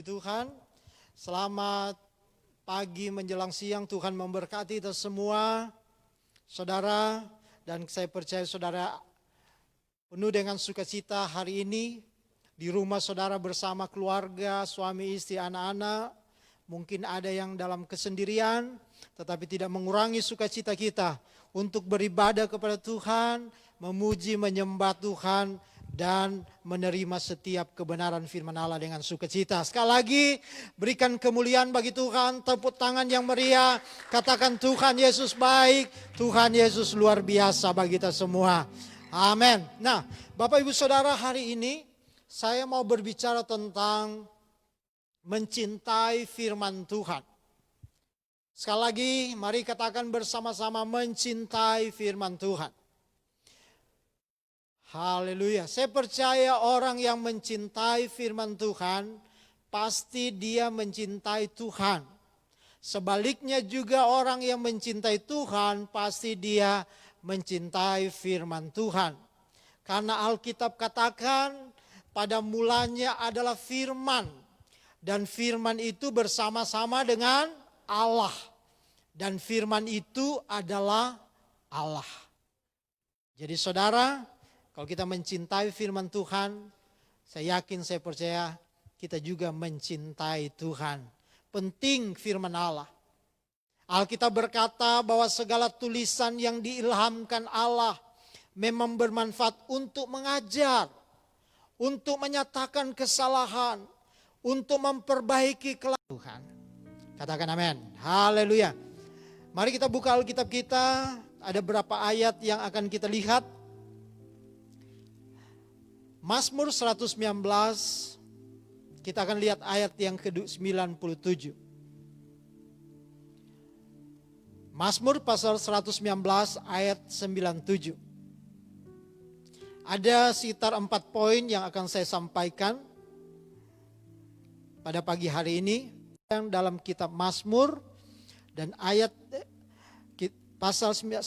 Tuhan. Selamat pagi menjelang siang, Tuhan memberkati kita semua, saudara. Dan saya percaya saudara penuh dengan sukacita hari ini. Di rumah saudara bersama keluarga, suami, istri, anak-anak. Mungkin ada yang dalam kesendirian, tetapi tidak mengurangi sukacita kita untuk beribadah kepada Tuhan, memuji, menyembah Tuhan, dan menerima setiap kebenaran firman Allah dengan sukacita. Sekali lagi, berikan kemuliaan bagi Tuhan, tepuk tangan yang meriah, katakan Tuhan Yesus baik, Tuhan Yesus luar biasa bagi kita semua. Amin. Nah, Bapak Ibu Saudara, hari ini saya mau berbicara tentang mencintai firman Tuhan. Sekali lagi, mari katakan bersama-sama mencintai firman Tuhan. Haleluya. Saya percaya orang yang mencintai firman Tuhan, pasti dia mencintai Tuhan. Sebaliknya juga orang yang mencintai Tuhan, pasti dia mencintai firman Tuhan. Karena Alkitab katakan pada mulanya adalah firman. Dan firman itu bersama-sama dengan Allah. Dan firman itu adalah Allah. Jadi saudara, kalau kita mencintai firman Tuhan, saya yakin, saya percaya kita juga mencintai Tuhan. Penting firman Allah. Alkitab berkata bahwa segala tulisan yang diilhamkan Allah memang bermanfaat untuk mengajar, untuk menyatakan kesalahan, untuk memperbaiki kelemahan Tuhan. Katakan amin. Haleluya. Mari kita buka Alkitab kita, ada beberapa ayat yang akan kita lihat. Mazmur 119, kita akan lihat ayat yang ke-97. Mazmur pasal 119 ayat 97. Ada sekitar 4 poin yang akan saya sampaikan pada pagi hari ini. Yang dalam kitab Mazmur dan ayat pasal 119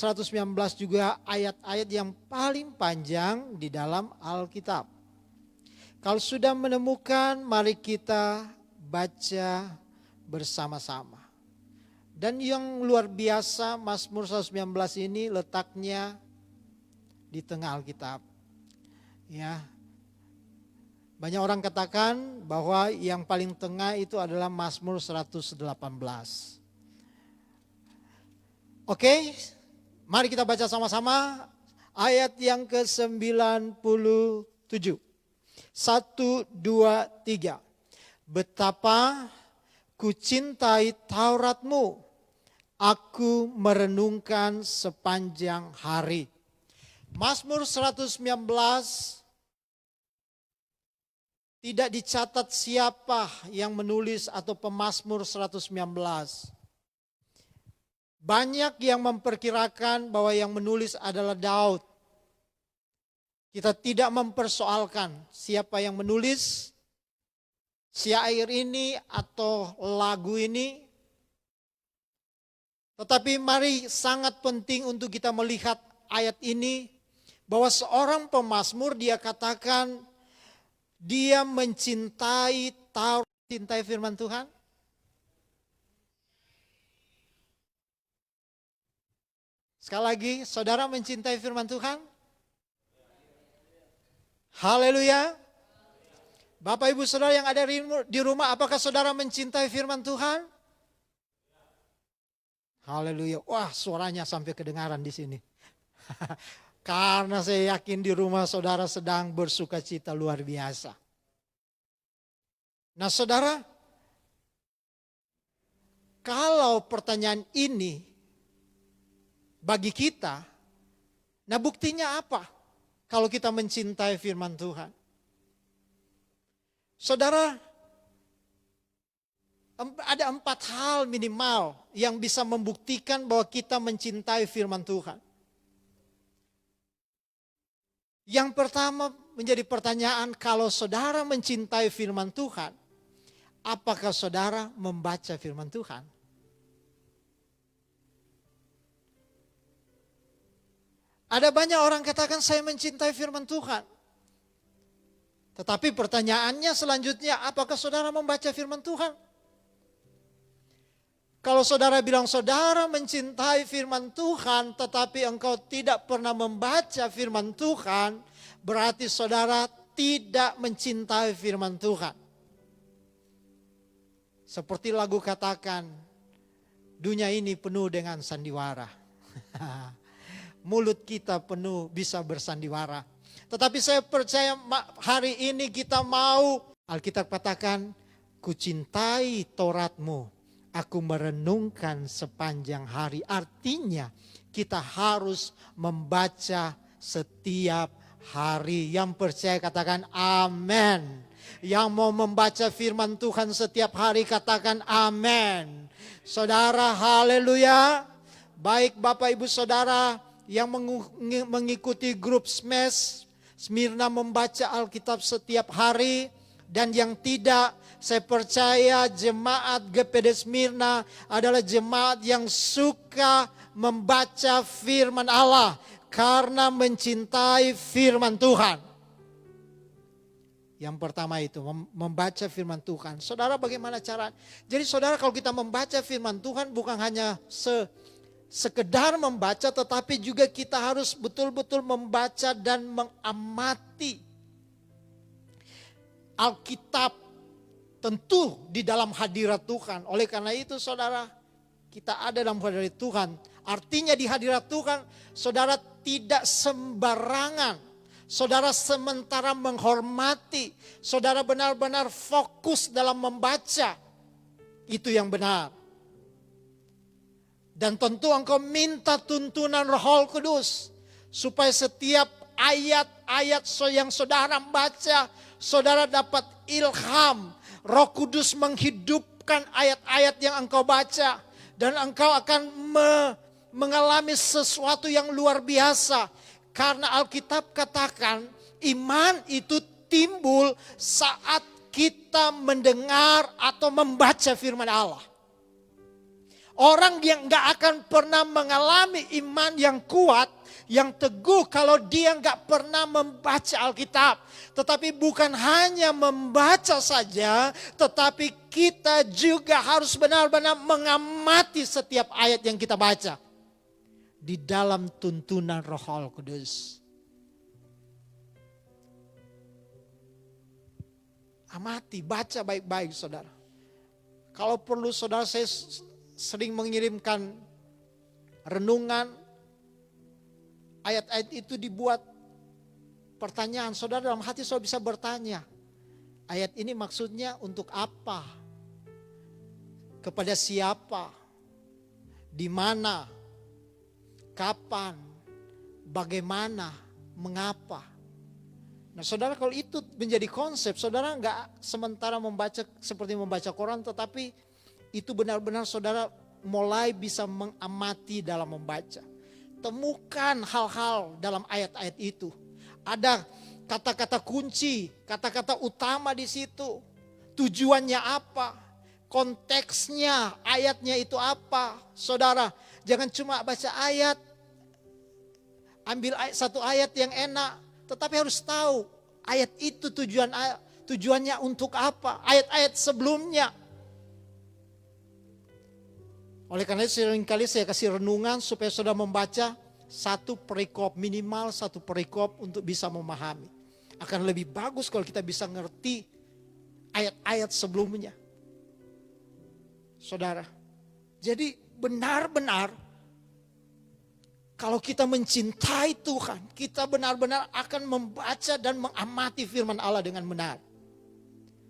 juga ayat-ayat yang paling panjang di dalam Alkitab. Kalau sudah menemukan, mari kita baca bersama-sama. Dan yang luar biasa, Mazmur 119 ini letaknya di tengah Alkitab. Ya. Banyak orang katakan bahwa yang paling tengah itu adalah Mazmur 118. Oke, mari kita baca sama-sama ayat yang ke-97. 1, 2, 3. Betapa ku cintai Tauratmu, aku merenungkan sepanjang hari. Mazmur 119 tidak dicatat siapa yang menulis atau pemazmur 119. Banyak yang memperkirakan bahwa yang menulis adalah Daud. Kita tidak mempersoalkan siapa yang menulis syair ini atau lagu ini. Tetapi mari, sangat penting untuk kita melihat ayat ini, bahwa seorang pemazmur dia katakan dia mencintai Taurat, mencintai firman Tuhan. Sekali lagi, saudara mencintai firman Tuhan? Haleluya. Bapak Ibu Saudara yang ada di rumah, apakah saudara mencintai firman Tuhan? Haleluya. Wah, suaranya sampai kedengaran di sini. Karena saya yakin di rumah saudara sedang bersukacita luar biasa. Nah saudara, kalau pertanyaan ini bagi kita, nah buktinya apa kalau kita mencintai firman Tuhan? Saudara, ada 4 hal minimal yang bisa membuktikan bahwa kita mencintai firman Tuhan. Yang pertama menjadi pertanyaan, kalau saudara mencintai firman Tuhan, apakah saudara membaca firman Tuhan? Ada banyak orang katakan saya mencintai firman Tuhan. Tetapi pertanyaannya selanjutnya, apakah saudara membaca firman Tuhan? Kalau saudara bilang saudara mencintai firman Tuhan, tetapi engkau tidak pernah membaca firman Tuhan, berarti saudara tidak mencintai firman Tuhan. Seperti lagu katakan, dunia ini penuh dengan sandiwara. Mulut kita penuh bisa bersandiwara. Tetapi saya percaya hari ini kita mau, Alkitab katakan, ku cintai Tauratmu, aku merenungkan sepanjang hari. Artinya kita harus membaca setiap hari. Yang percaya katakan amin. Yang mau membaca firman Tuhan setiap hari katakan amin. Saudara, haleluya. Baik Bapak Ibu Saudara yang mengikuti grup SMES, Smyrna membaca Alkitab setiap hari. Dan yang tidak, saya percaya jemaat GPD Smyrna adalah jemaat yang suka membaca firman Allah. Karena mencintai firman Tuhan. Yang pertama itu, membaca firman Tuhan. Saudara bagaimana cara? Jadi saudara kalau kita membaca firman Tuhan bukan hanya sekedar membaca, tetapi juga kita harus betul-betul membaca dan mengamati Alkitab tentu di dalam hadirat Tuhan. Oleh karena itu saudara, kita ada dalam hadirat Tuhan. Artinya di hadirat Tuhan, saudara tidak sembarangan. Saudara sementara menghormati, saudara benar-benar fokus dalam membaca. Itu yang benar. Dan tentu engkau minta tuntunan Roh Kudus. Supaya setiap ayat-ayat yang saudara baca, saudara dapat ilham. Roh Kudus menghidupkan ayat-ayat yang engkau baca. Dan engkau akan mengalami sesuatu yang luar biasa. Karena Alkitab katakan iman itu timbul saat kita mendengar atau membaca firman Allah. Orang yang gak akan pernah mengalami iman yang kuat, yang teguh kalau dia gak pernah membaca Alkitab. Tetapi bukan hanya membaca saja, tetapi kita juga harus benar-benar mengamati setiap ayat yang kita baca. Di dalam tuntunan Roh Kudus. Amati, baca baik-baik saudara. Kalau perlu saudara, saya sering mengirimkan renungan. Ayat-ayat itu dibuat pertanyaan. Saudara dalam hati saudara bisa bertanya. Ayat ini maksudnya untuk apa? Kepada siapa? Di mana? Kapan, bagaimana, mengapa. Nah saudara kalau itu menjadi konsep, saudara enggak sementara membaca seperti membaca Quran, tetapi itu benar-benar saudara mulai bisa mengamati dalam membaca. Temukan hal-hal dalam ayat-ayat itu. Ada kata-kata kunci, kata-kata utama di situ. Tujuannya apa? Konteksnya, ayatnya itu apa? Saudara, jangan cuma baca ayat. Ambil satu ayat yang enak, tetapi harus tahu ayat itu tujuannya untuk apa. Ayat-ayat sebelumnya. Oleh karena itu seringkali saya kasih renungan supaya saudara membaca satu perikop, minimal satu perikop untuk bisa memahami. Akan lebih bagus kalau kita bisa ngerti ayat-ayat sebelumnya. Saudara, jadi benar-benar kalau kita mencintai Tuhan, kita benar-benar akan membaca dan mengamati firman Allah dengan benar.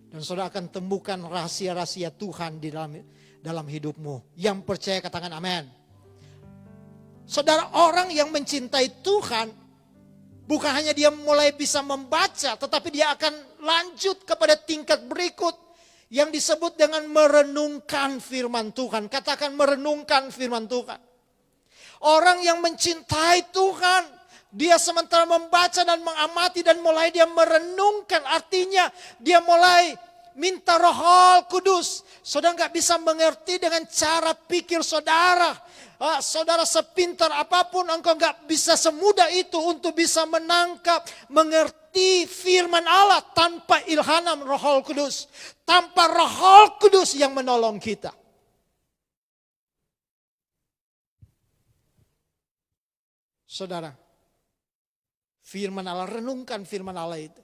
Dan saudara akan temukan rahasia-rahasia Tuhan di dalam hidupmu. Yang percaya katakan amin. Saudara, orang yang mencintai Tuhan, bukan hanya dia mulai bisa membaca, tetapi dia akan lanjut kepada tingkat berikut yang disebut dengan merenungkan firman Tuhan. Katakan merenungkan firman Tuhan. Orang yang mencintai Tuhan, dia sementara membaca dan mengamati dan mulai dia merenungkan. Artinya dia mulai minta Roh Kudus. Saudara gak bisa mengerti dengan cara pikir saudara. Saudara sepintar apapun engkau gak bisa semudah itu untuk bisa menangkap, mengerti mengerti firman Allah tanpa ilham Roh Kudus. Tanpa Roh Kudus yang menolong kita. Saudara, firman Allah, renungkan firman Allah itu.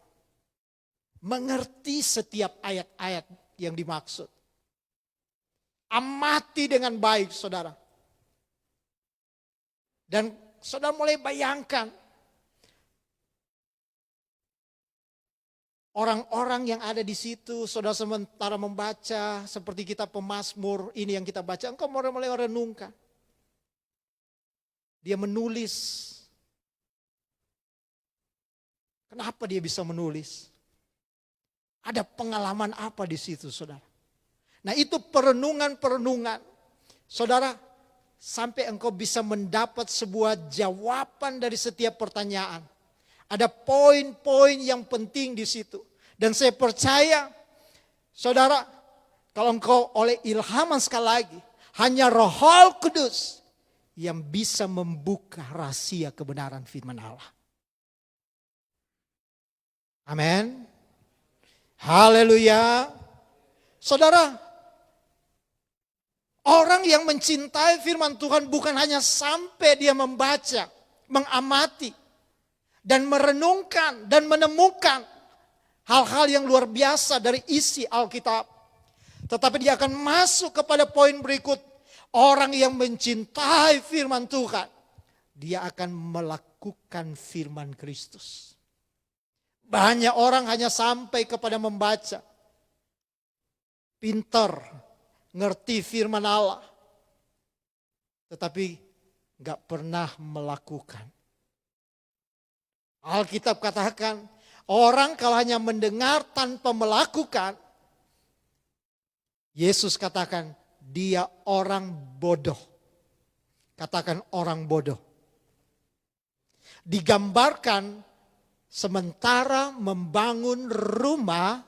Mengerti setiap ayat-ayat yang dimaksud. Amati dengan baik, saudara. Dan saudara mulai bayangkan orang-orang yang ada di situ, saudara sementara membaca seperti kitab Pemazmur ini yang kita baca, engkau mulai renungkan. Dia menulis. Kenapa dia bisa menulis? Ada pengalaman apa di situ, saudara? Nah, itu perenungan-perenungan. Saudara, sampai engkau bisa mendapat sebuah jawaban dari setiap pertanyaan. Ada poin-poin yang penting di situ. Dan saya percaya, saudara, kalau engkau oleh ilhaman sekali lagi, hanya Roh Kudus yang bisa membuka rahasia kebenaran firman Allah. Amin. Haleluya. Saudara, orang yang mencintai firman Tuhan bukan hanya sampai dia membaca, mengamati, dan merenungkan, dan menemukan hal-hal yang luar biasa dari isi Alkitab. Tetapi dia akan masuk kepada poin berikut. Orang yang mencintai firman Tuhan, dia akan melakukan firman Kristus. Banyak orang hanya sampai kepada membaca. Pintar, ngerti firman Allah. Tetapi gak pernah melakukan. Alkitab katakan, orang kalau hanya mendengar tanpa melakukan, Yesus katakan, dia orang bodoh. Katakan orang bodoh. Digambarkan sementara membangun rumah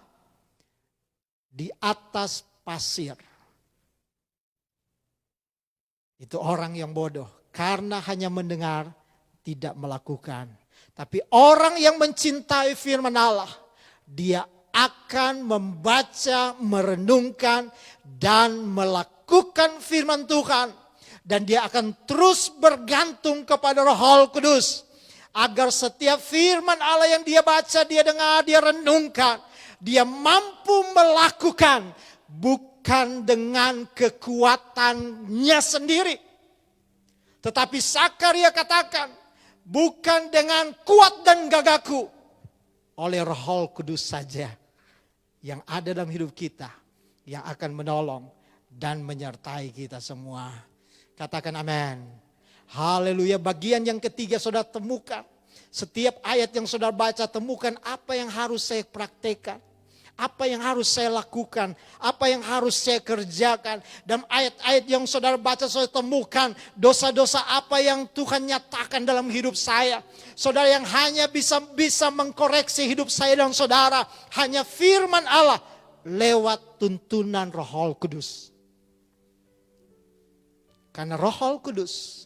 di atas pasir. Itu orang yang bodoh. Karena hanya mendengar, tidak melakukan. Tapi orang yang mencintai firman Allah, dia akan membaca, merenungkan, dan melakukan firman Tuhan. Dan dia akan terus bergantung kepada Roh Kudus. Agar setiap firman Allah yang dia baca, dia dengar, dia renungkan. Dia mampu melakukan. Bukan dengan kekuatannya sendiri. Tetapi Zakaria katakan, bukan dengan kuat dan gagahku. Oleh Roh Kudus saja. Yang ada dalam hidup kita. Yang akan menolong dan menyertai kita semua. Katakan amin. Haleluya. Bagian yang ketiga saudara temukan. Setiap ayat yang saudara baca temukan apa yang harus saya praktekkan. Apa yang harus saya lakukan. Apa yang harus saya kerjakan. Dan ayat-ayat yang saudara baca saudara temukan. Dosa-dosa apa yang Tuhan nyatakan dalam hidup saya. Saudara yang hanya bisa mengkoreksi hidup saya dan saudara. Hanya firman Allah. Lewat tuntunan Roh Kudus. Karena Roh Kudus.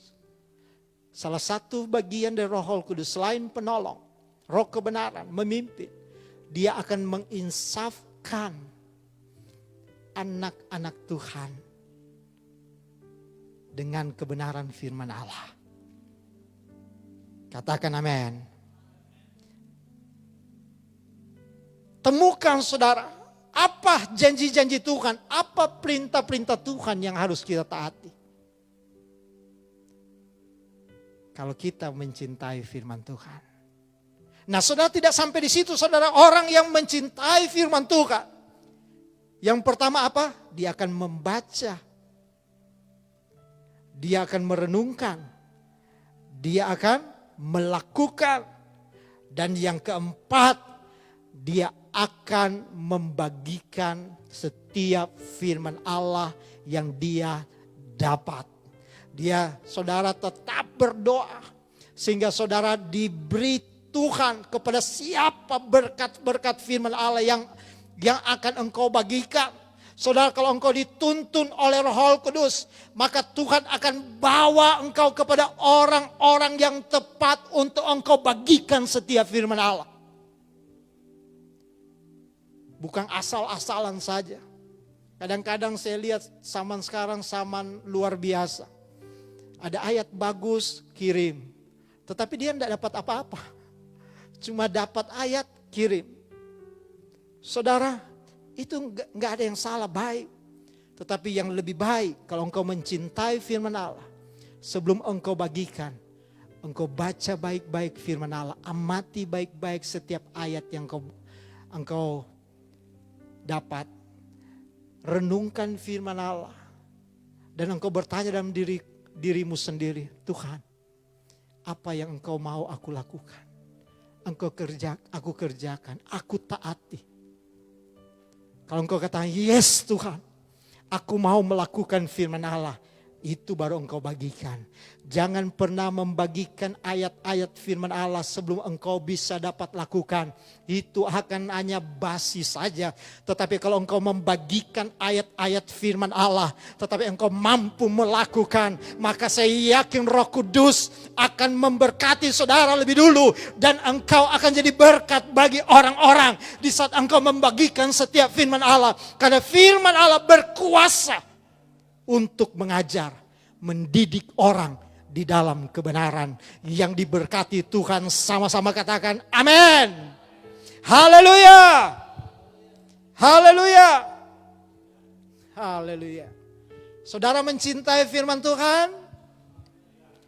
Salah satu bagian dari Roh Kudus selain penolong, roh kebenaran, memimpin. Dia akan menginsafkan anak-anak Tuhan dengan kebenaran firman Allah. Katakan amin. Temukan saudara, apa janji-janji Tuhan, apa perintah-perintah Tuhan yang harus kita taati. Kalau kita mencintai firman Tuhan. Nah saudara tidak sampai di situ saudara. Orang yang mencintai firman Tuhan. Yang pertama apa? Dia akan membaca. Dia akan merenungkan. Dia akan melakukan. Dan yang keempat. Dia akan membagikan setiap firman Allah yang dia dapat. Dia saudara tetap berdoa. Sehingga saudara diberi Tuhan kepada siapa berkat-berkat firman Allah yang akan engkau bagikan. Saudara kalau engkau dituntun oleh Roh Kudus. Maka Tuhan akan bawa engkau kepada orang-orang yang tepat untuk engkau bagikan setiap firman Allah. Bukan asal-asalan saja. Kadang-kadang saya lihat zaman sekarang zaman luar biasa. Ada ayat bagus, kirim. Tetapi dia tidak dapat apa-apa. Cuma dapat ayat, kirim. Saudara, itu enggak ada yang salah, baik. Tetapi yang lebih baik kalau engkau mencintai firman Allah. Sebelum engkau bagikan, engkau baca baik-baik firman Allah. Amati baik-baik setiap ayat yang engkau dapat. Renungkan firman Allah. Dan engkau bertanya dalam dirimu sendiri, Tuhan, apa yang engkau mau aku lakukan? Aku kerjakan, aku taati. Kalau engkau katakan, yes Tuhan, aku mau melakukan firman Allah. Itu baru engkau bagikan. Jangan pernah membagikan ayat-ayat firman Allah sebelum engkau bisa dapat lakukan. Itu akan hanya basi saja. Tetapi kalau engkau membagikan ayat-ayat firman Allah, tetapi engkau mampu melakukan, maka saya yakin Roh Kudus akan memberkati saudara lebih dulu. Dan engkau akan jadi berkat bagi orang-orang di saat engkau membagikan setiap firman Allah. Karena firman Allah berkuasa untuk mengajar, mendidik orang di dalam kebenaran. Yang diberkati Tuhan, sama-sama katakan amin. Haleluya. Haleluya. Haleluya. Saudara mencintai firman Tuhan?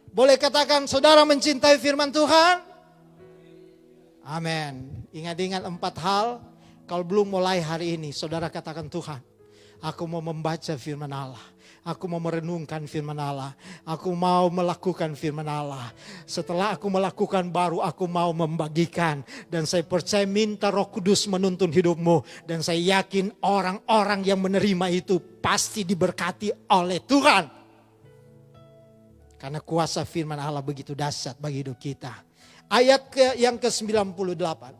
Boleh katakan saudara mencintai firman Tuhan? Amin. Ingat-ingat 4 hal. Kalau belum mulai hari ini, saudara katakan, Tuhan, aku mau membaca firman Allah. Aku mau merenungkan firman Allah. Aku mau melakukan firman Allah. Setelah aku melakukan, baru aku mau membagikan. Dan saya percaya minta Roh Kudus menuntun hidupmu. Dan saya yakin orang-orang yang menerima itu pasti diberkati oleh Tuhan. Karena kuasa firman Allah begitu dahsyat bagi hidup kita. Ayat yang ke-98.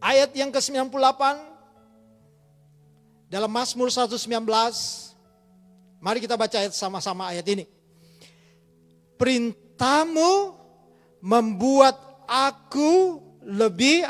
Ayat yang ke-98 dalam Mazmur 119. Mari kita baca ayat sama-sama ayat ini. Perintahmu membuat aku lebih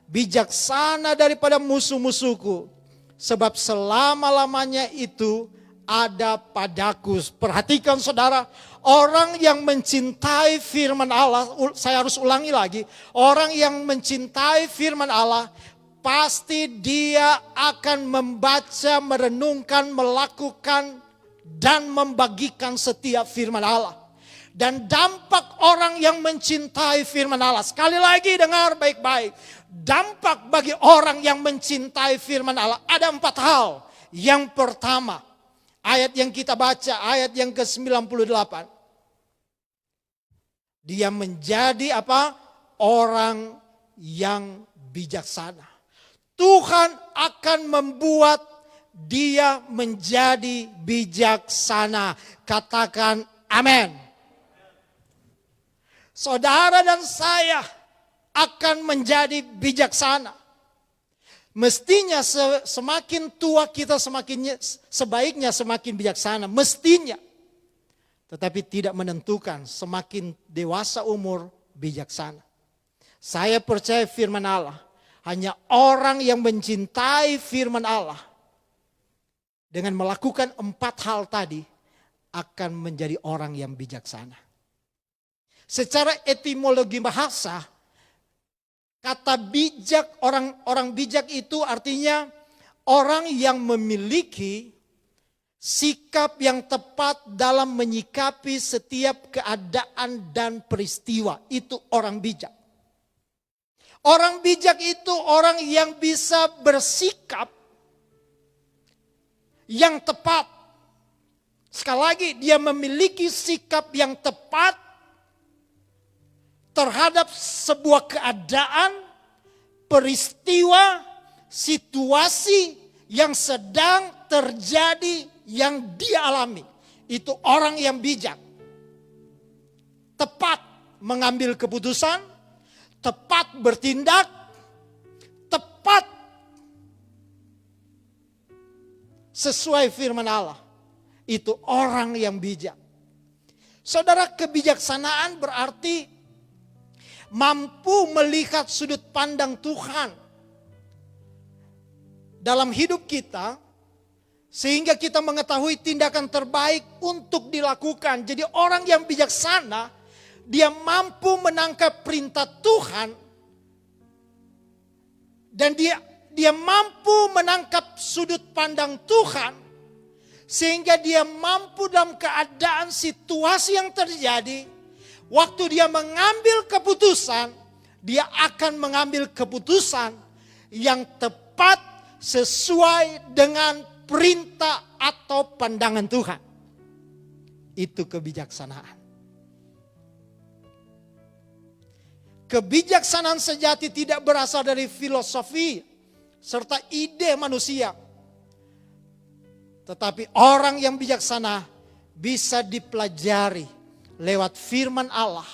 bijaksana daripada musuh-musuhku. Sebab selama-lamanya itu ada padaku. Perhatikan saudara, orang yang mencintai firman Allah, saya harus ulangi lagi. Orang yang mencintai firman Allah, pasti dia akan membaca, merenungkan, melakukan, dan membagikan setiap firman Allah. Dan dampak orang yang mencintai firman Allah, sekali lagi dengar baik-baik. Dampak bagi orang yang mencintai firman Allah ada 4 hal. Yang pertama, ayat yang kita baca, ayat yang ke-98. Dia menjadi orang yang bijaksana. Tuhan akan membuat dia menjadi bijaksana. Katakan amin. Saudara dan saya akan menjadi bijaksana. Mestinya semakin tua kita sebaiknya semakin bijaksana. Mestinya. Tetapi tidak menentukan, semakin dewasa umur bijaksana. Saya percaya firman Allah. Hanya orang yang mencintai firman Allah dengan melakukan 4 hal tadi akan menjadi orang yang bijaksana. Secara etimologi bahasa, kata bijak, orang bijak itu artinya orang yang memiliki sikap yang tepat dalam menyikapi setiap keadaan dan peristiwa. Itu orang bijak. Orang bijak itu orang yang bisa bersikap yang tepat. Sekali lagi, dia memiliki sikap yang tepat terhadap sebuah keadaan, peristiwa, situasi yang sedang terjadi yang dia alami. Itu orang yang bijak. Tepat mengambil keputusan, tepat bertindak, tepat sesuai firman Allah. Itu orang yang bijak. Saudara, kebijaksanaan berarti mampu melihat sudut pandang Tuhan dalam hidup kita, sehingga kita mengetahui tindakan terbaik untuk dilakukan. Jadi orang yang bijaksana, dia mampu menangkap perintah Tuhan, dan dia mampu menangkap sudut pandang Tuhan, sehingga dia mampu dalam keadaan situasi yang terjadi, waktu dia mengambil keputusan, dia akan mengambil keputusan yang tepat sesuai dengan perintah atau pandangan Tuhan. Itu kebijaksanaan. Kebijaksanaan sejati tidak berasal dari filosofi serta ide manusia. Tetapi orang yang bijaksana bisa dipelajari lewat firman Allah.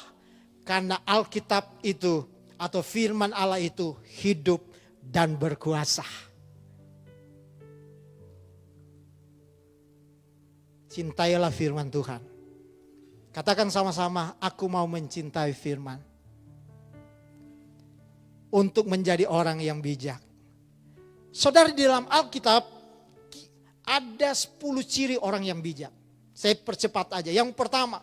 Karena Alkitab itu atau firman Allah itu hidup dan berkuasa. Cintailah firman Tuhan. Katakan sama-sama, aku mau mencintai firman. Untuk menjadi orang yang bijak. Saudara, di dalam Alkitab ada 10 ciri orang yang bijak. Saya percepat aja. Yang pertama,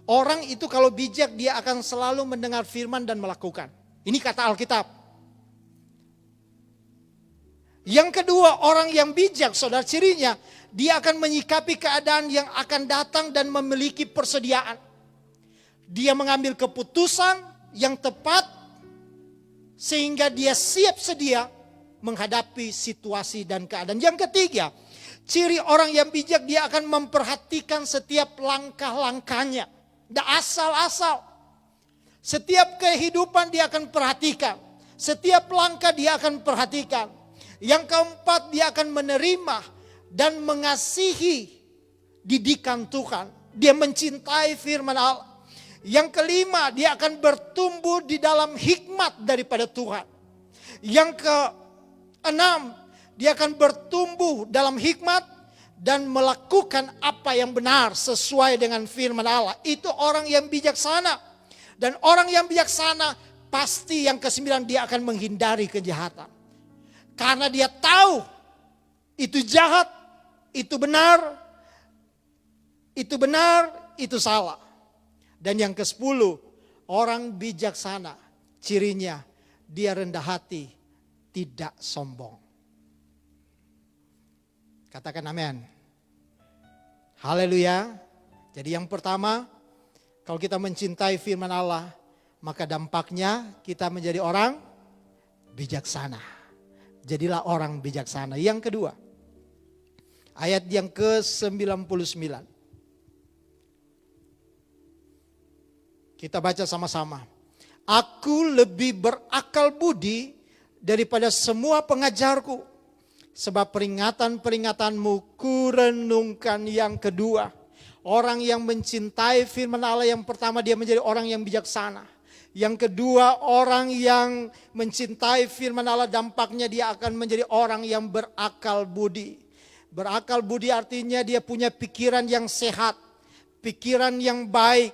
orang itu kalau bijak dia akan selalu mendengar firman dan melakukan. Ini kata Alkitab. Yang kedua, orang yang bijak, saudara, cirinya dia akan menyikapi keadaan yang akan datang dan memiliki persediaan. Dia mengambil keputusan yang tepat sehingga dia siap sedia menghadapi situasi dan keadaan. Yang ketiga, ciri orang yang bijak, dia akan memperhatikan setiap langkah-langkahnya. Tidak asal-asal. Setiap kehidupan dia akan perhatikan. Setiap langkah dia akan perhatikan. Yang keempat, dia akan menerima dan mengasihi didikan Tuhan. Dia mencintai firman Allah. Yang kelima, dia akan bertumbuh di dalam hikmat daripada Tuhan. Yang keenam, dia akan bertumbuh dalam hikmat dan melakukan apa yang benar sesuai dengan firman Allah. Itu orang yang bijaksana. Dan orang yang bijaksana pasti yang kesembilan, dia akan menghindari kejahatan. Karena dia tahu itu jahat, itu benar, itu salah. Dan yang ke-10, orang bijaksana, cirinya dia rendah hati, tidak sombong. Katakan amin. Haleluya. Jadi yang pertama, kalau kita mencintai firman Allah, maka dampaknya kita menjadi orang bijaksana. Jadilah orang bijaksana. Yang kedua, ayat yang ke-99. Kita baca sama-sama. Aku lebih berakal budi daripada semua pengajarku. Sebab peringatan-peringatanmu kurenungkan. Yang kedua, orang yang mencintai firman Allah, yang pertama dia menjadi orang yang bijaksana. Yang kedua, orang yang mencintai firman Allah, dampaknya dia akan menjadi orang yang berakal budi. Berakal budi artinya dia punya pikiran yang sehat, pikiran yang baik,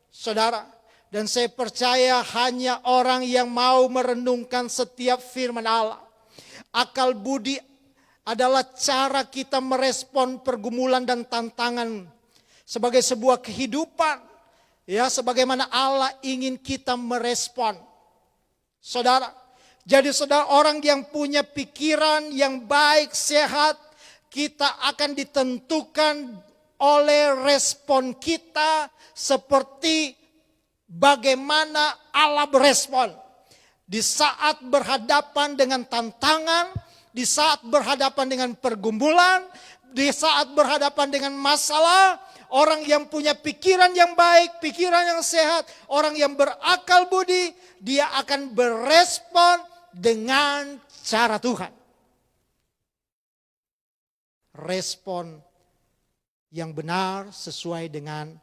saudara. Dan saya percaya hanya orang yang mau merenungkan setiap firman Allah. Akal budi adalah cara kita merespon pergumulan dan tantangan sebagai sebuah kehidupan. Ya, sebagaimana Allah ingin kita merespon. Saudara, jadi saudara, orang yang punya pikiran yang baik, sehat, kita akan ditentukan oleh respon kita seperti bagaimana Allah berespon. Di saat berhadapan dengan tantangan, di saat berhadapan dengan pergumulan, di saat berhadapan dengan masalah, orang yang punya pikiran yang baik, pikiran yang sehat, orang yang berakal budi, dia akan berespon dengan cara Tuhan. Respon yang benar sesuai dengan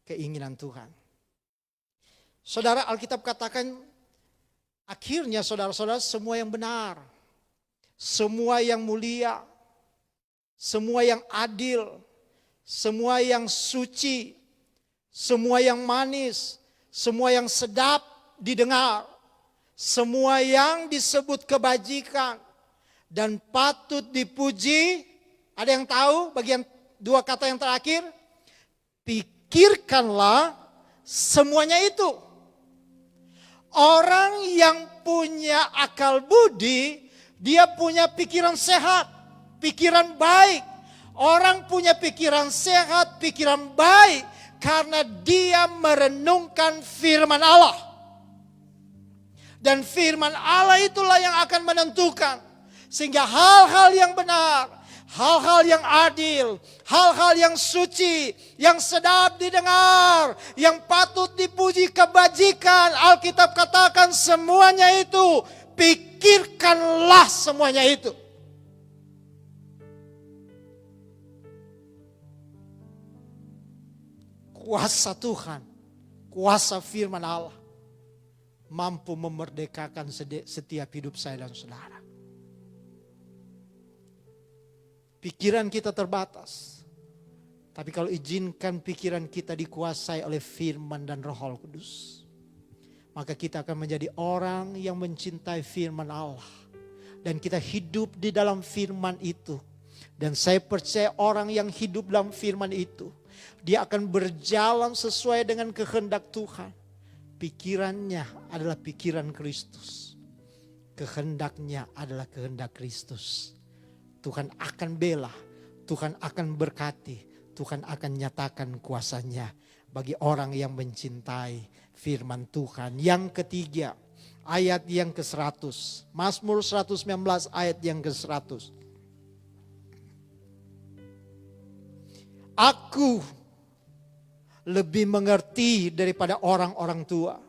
keinginan Tuhan. Saudara, Alkitab katakan akhirnya saudara-saudara, semua yang benar, semua yang mulia, semua yang adil, semua yang suci, semua yang manis, semua yang sedap didengar, semua yang disebut kebajikan, dan patut dipuji. Ada yang tahu bagian dua kata yang terakhir? Pikirkanlah semuanya itu. Orang yang punya akal budi, dia punya pikiran sehat, pikiran baik. Orang punya pikiran sehat, pikiran baik karena dia merenungkan firman Allah. Dan firman Allah itulah yang akan menentukan. Sehingga hal-hal yang benar, hal-hal yang adil, hal-hal yang suci, yang sedap didengar, yang patut dipuji kebajikan. Alkitab katakan semuanya itu, pikirkanlah semuanya itu. Kuasa Tuhan, kuasa firman Allah mampu memerdekakan setiap hidup saya dan saudara. Pikiran kita terbatas. Tapi kalau izinkan pikiran kita dikuasai oleh firman dan Roh Kudus, maka kita akan menjadi orang yang mencintai firman Allah. Dan kita hidup di dalam firman itu. Dan saya percaya orang yang hidup dalam firman itu, dia akan berjalan sesuai dengan kehendak Tuhan. Pikirannya adalah pikiran Kristus. Kehendaknya adalah kehendak Kristus. Tuhan akan bela, Tuhan akan berkati, Tuhan akan nyatakan kuasanya bagi orang yang mencintai firman Tuhan. Yang ketiga, ayat yang ke-100. Mazmur 119 ayat yang ke-100. Aku lebih mengerti daripada orang-orang tua,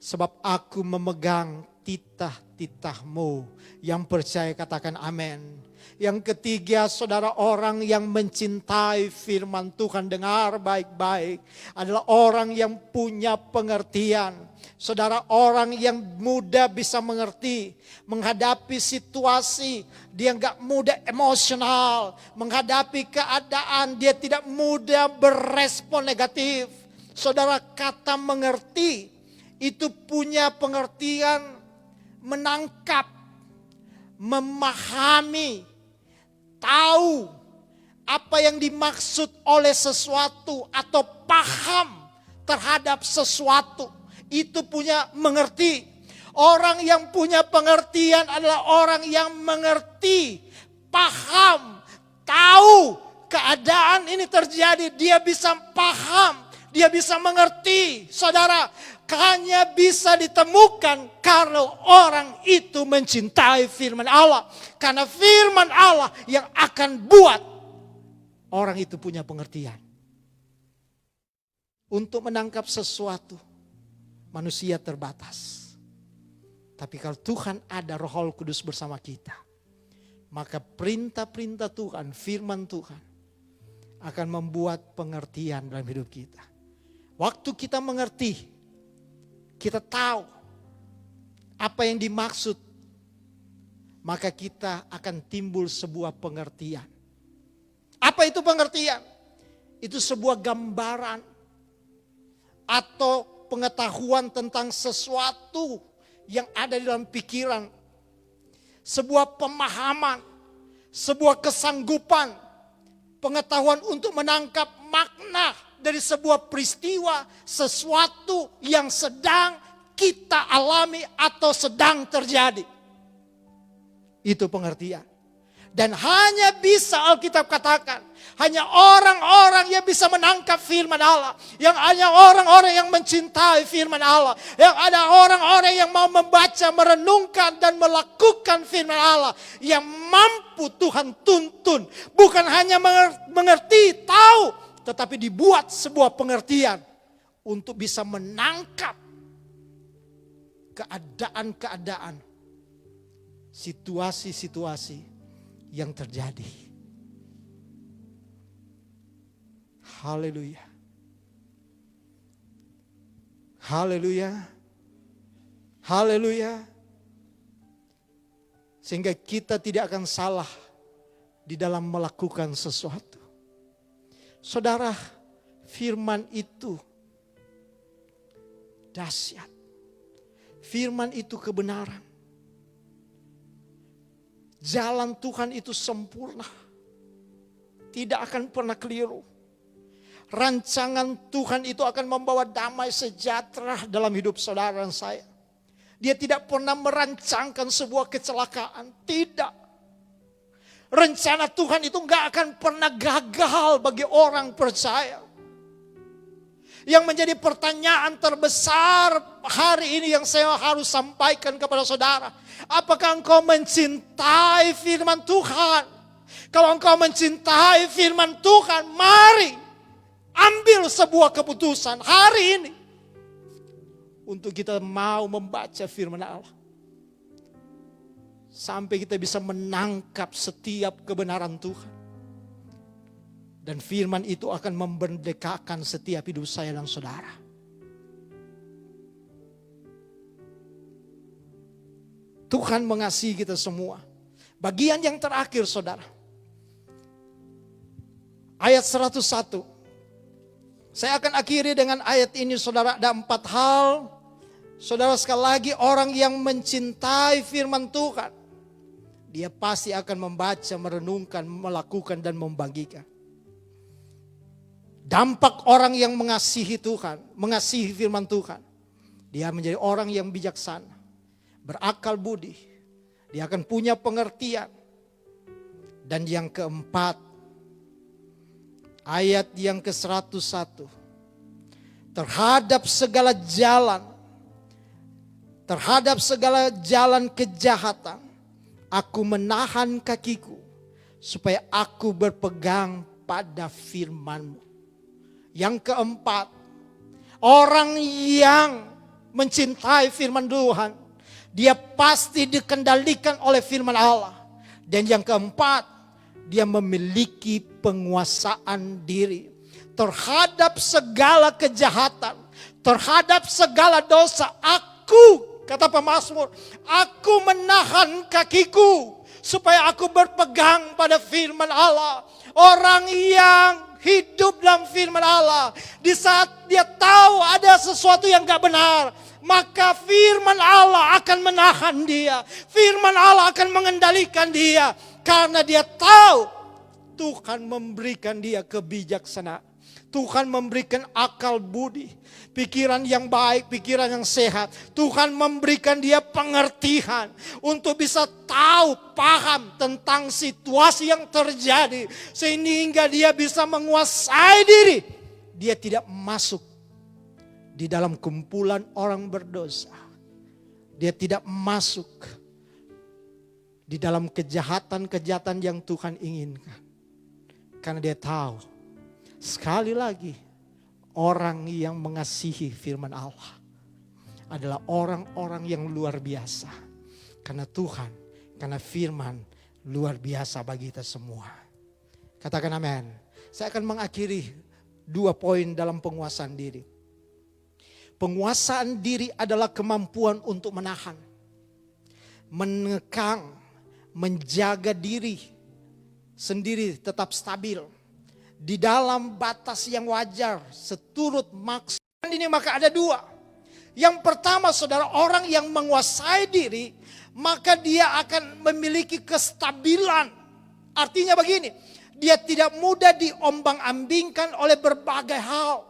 sebab aku memegang titah-titahmu. Yang percaya katakan amin. Yang ketiga, saudara, orang yang mencintai firman Tuhan, dengar baik-baik, adalah orang yang punya pengertian. Saudara, orang yang mudah bisa mengerti, menghadapi situasi, dia enggak mudah emosional, menghadapi keadaan, dia tidak mudah berespon negatif. Saudara, kata mengerti itu punya pengertian menangkap, memahami, tahu apa yang dimaksud oleh sesuatu atau paham terhadap sesuatu. Itu punya mengerti. Orang yang punya pengertian adalah orang yang mengerti, paham, tahu keadaan ini terjadi. Dia bisa paham, dia bisa mengerti. Saudara, hanya bisa ditemukan kalau orang itu mencintai firman Allah. Karena firman Allah yang akan buat orang itu punya pengertian. Untuk menangkap sesuatu, manusia terbatas. Tapi kalau Tuhan ada, Roh Kudus bersama kita, maka perintah-perintah Tuhan, firman Tuhan akan membuat pengertian dalam hidup kita. Waktu kita mengerti, kita tahu apa yang dimaksud, maka kita akan timbul sebuah pengertian. Apa itu pengertian? Itu sebuah gambaran atau pengetahuan tentang sesuatu yang ada di dalam pikiran. Sebuah pemahaman, sebuah kesanggupan, pengetahuan untuk menangkap makna dari sebuah peristiwa, sesuatu yang sedang kita alami atau sedang terjadi. Itu pengertian. Dan hanya bisa Alkitab katakan, hanya orang-orang yang bisa menangkap firman Allah, yang hanya orang-orang yang mencintai firman Allah, yang ada orang-orang yang mau membaca, merenungkan dan melakukan firman Allah, yang mampu Tuhan tuntun, bukan hanya mengerti, tahu, tetapi dibuat sebuah pengertian untuk bisa menangkap keadaan-keadaan, situasi-situasi yang terjadi. Haleluya. Haleluya. Haleluya. Sehingga kita tidak akan salah di dalam melakukan sesuatu. Saudara, firman itu dahsyat. Firman itu kebenaran. Jalan Tuhan itu sempurna. Tidak akan pernah keliru. Rancangan Tuhan itu akan membawa damai sejahtera dalam hidup saudara dan saya. Dia tidak pernah merancangkan sebuah kecelakaan. Tidak. Rencana Tuhan itu gak akan pernah gagal bagi orang percaya. Yang menjadi pertanyaan terbesar hari ini yang saya harus sampaikan kepada saudara. Apakah engkau mencintai firman Tuhan? Kalau engkau mencintai firman Tuhan, mari ambil sebuah keputusan hari ini. Untuk kita mau membaca firman Allah. Sampai kita bisa menangkap setiap kebenaran Tuhan. Dan firman itu akan memerdekakan setiap hidup saya dan saudara. Tuhan mengasihi kita semua. Bagian yang terakhir saudara. Ayat 101. Saya akan akhiri dengan ayat ini saudara. Ada 4 hal. Saudara sekali lagi orang yang mencintai firman Tuhan. Dia pasti akan membaca, merenungkan, melakukan dan membagikan. Dampak orang yang mengasihi Tuhan, mengasihi firman Tuhan. Dia menjadi orang yang bijaksana, berakal budi. Dia akan punya pengertian. Dan yang keempat, ayat yang ke-101. Terhadap segala jalan kejahatan, aku menahan kakiku supaya aku berpegang pada firman-Mu. Yang keempat, orang yang mencintai firman Tuhan, dia pasti dikendalikan oleh firman Allah. Dan yang keempat, dia memiliki penguasaan diri terhadap segala kejahatan, terhadap segala dosa. Kata pemazmur, aku menahan kakiku supaya aku berpegang pada firman Allah. Orang yang hidup dalam firman Allah, di saat dia tahu ada sesuatu yang gak benar, maka firman Allah akan menahan dia. Firman Allah akan mengendalikan dia. Karena dia tahu Tuhan memberikan dia kebijaksanaan. Tuhan memberikan akal budi, pikiran yang baik, pikiran yang sehat. Tuhan memberikan dia pengertian untuk bisa tahu, paham tentang situasi yang terjadi. Sehingga dia bisa menguasai diri. Dia tidak masuk di dalam kumpulan orang berdosa. Dia tidak masuk di dalam kejahatan-kejahatan yang Tuhan inginkan. Karena dia tahu, sekali lagi, orang yang mengasihi firman Allah adalah orang-orang yang luar biasa. Karena Tuhan, karena firman luar biasa bagi kita semua. Katakan amin. Saya akan mengakhiri 2 poin dalam penguasaan diri. Penguasaan diri adalah kemampuan untuk menahan, mengekang, menjaga diri sendiri tetap stabil di dalam batas yang wajar, seturut maksud. Ini maka ada 2. Yang pertama saudara, orang yang menguasai diri, maka dia akan memiliki kestabilan. Artinya begini, dia tidak mudah diombang-ambingkan oleh berbagai hal.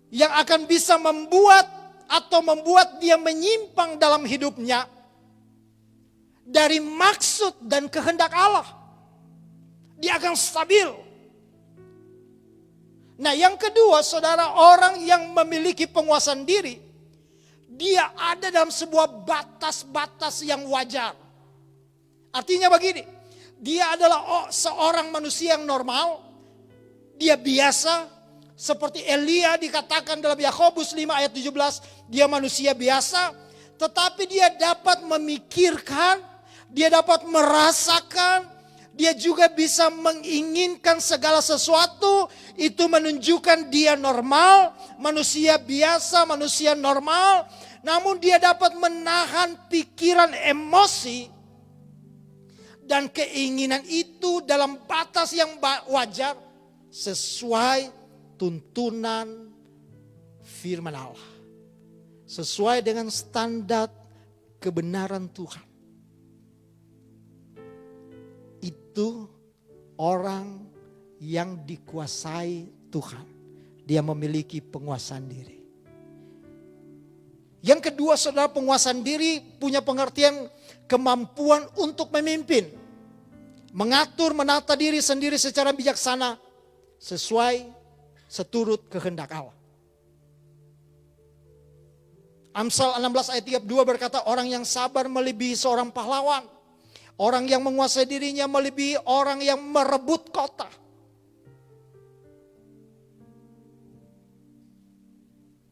Yang akan bisa membuat dia menyimpang dalam hidupnya dari maksud dan kehendak Allah. Dia akan stabil. Nah yang kedua saudara, orang yang memiliki penguasaan diri, dia ada dalam sebuah batas-batas yang wajar. Artinya begini, dia adalah seorang manusia yang normal, dia biasa, seperti Elia dikatakan dalam Yakobus 5 ayat 17, dia manusia biasa, tetapi dia dapat memikirkan, dia dapat merasakan, dia juga bisa menginginkan segala sesuatu. Itu menunjukkan dia normal, manusia biasa, manusia normal. Namun dia dapat menahan pikiran, emosi, dan keinginan itu dalam batas yang wajar. Sesuai tuntunan firman Allah. Sesuai dengan standar kebenaran Tuhan. itu orang yang dikuasai Tuhan. Dia memiliki penguasaan diri. Yang kedua, saudara, penguasaan diri punya pengertian kemampuan untuk memimpin. Mengatur, menata diri sendiri secara bijaksana sesuai seturut kehendak Allah. Amsal 16 ayat 32 berkata, orang yang sabar melebihi seorang pahlawan. Orang yang menguasai dirinya melebihi orang yang merebut kota.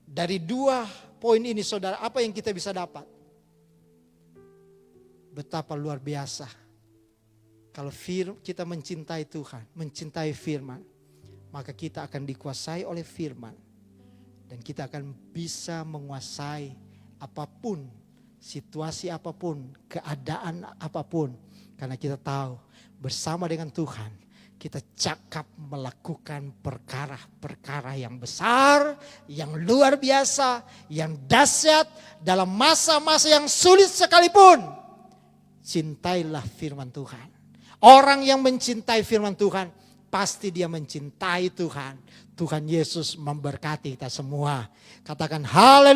Dari dua poin ini, saudara, apa yang kita bisa dapat? Betapa luar biasa kalau kita mencintai Tuhan, mencintai firman, maka kita akan dikuasai oleh firman. Dan kita akan bisa menguasai apapun, situasi apapun, keadaan apapun. Karena kita tahu bersama dengan Tuhan kita cakap melakukan perkara-perkara yang besar, yang luar biasa, yang dahsyat dalam masa-masa yang sulit sekalipun. Cintailah firman Tuhan. Orang yang mencintai firman Tuhan, pasti dia mencintai Tuhan. Tuhan Yesus memberkati kita semua. Katakan haleluya.